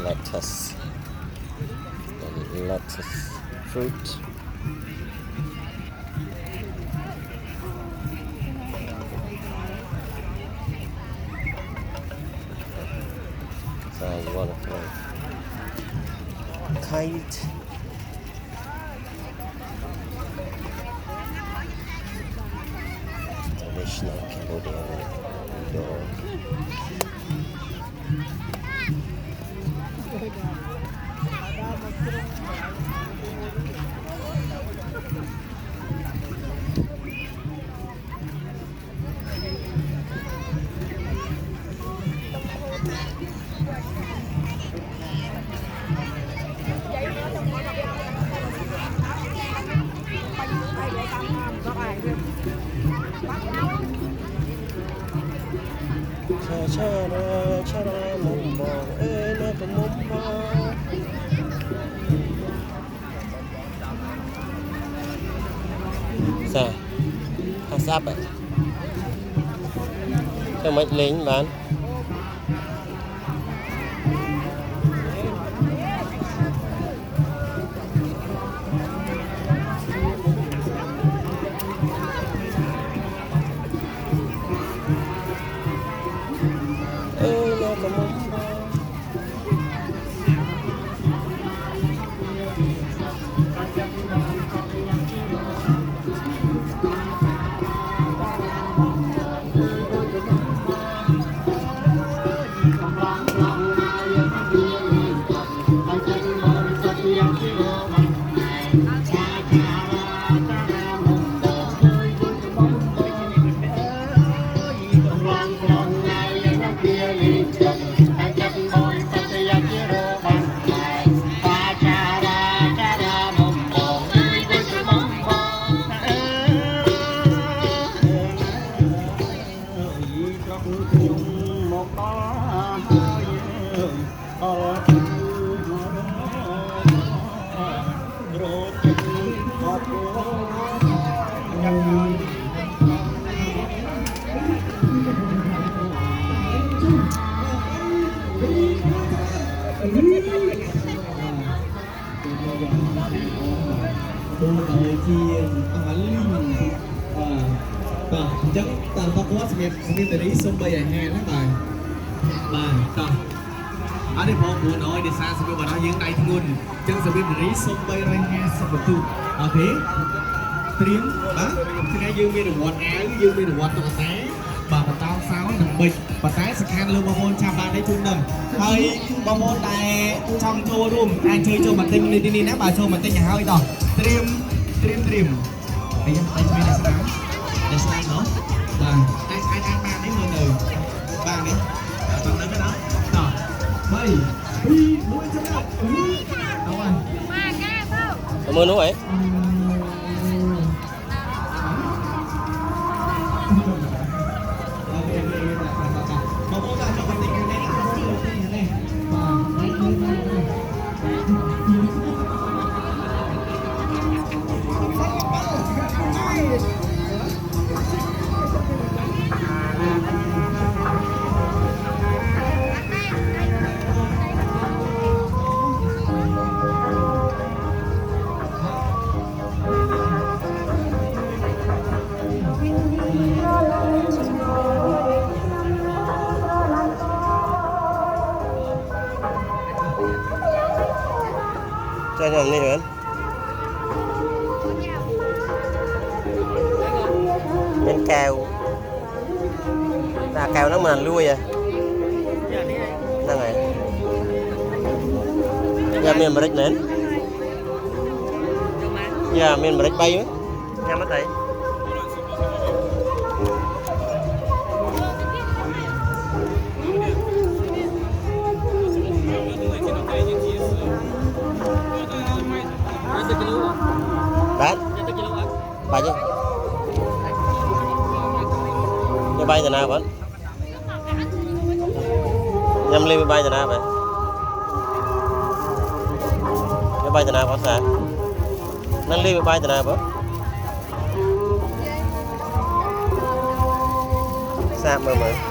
lettuce fruit so you want to throw kite traditional Cambodian dog. Cha mông bò ê nó có mông bò sao hạt sáp vậy cho mấy lính bán chắc ta có quá xem từ đấy xong bây giờ hè nó tài mà ta ở đây phong buồn nói để xa xem mà nó diễn đây thì luôn chân sẽ biết từ đấy xong bây giờ hè xong một tu ở thế tiếng đó thì ngay dương bên được quạt áo dương bên được quạt tọa té và tao sao nằm bịch và té scan luôn bao môn chạm bàn đấy chung nằm hơi bao môn tại trong showroom anh chơi cho mặt tinh lên đi nát bà show mặt tinh nhà hơi tỏ stream anh cho bên này sao để sao nữa là anh ba đến người ba đi còn tới cái đó rồi mày mũi chân đâu đâu rồi cảm ơn đúng vậy cho nhầm đi hả bên cao cao nó mà lui à đang này giờ miền Bắc đến giờ miền Bắc bay á nha mất đấy bán bay chứ nó bay từ nào vẫn nhâm ly bay từ nào vậy nó bay từ nào có sao nâng ly bay từ nào vậy xa mơ mơ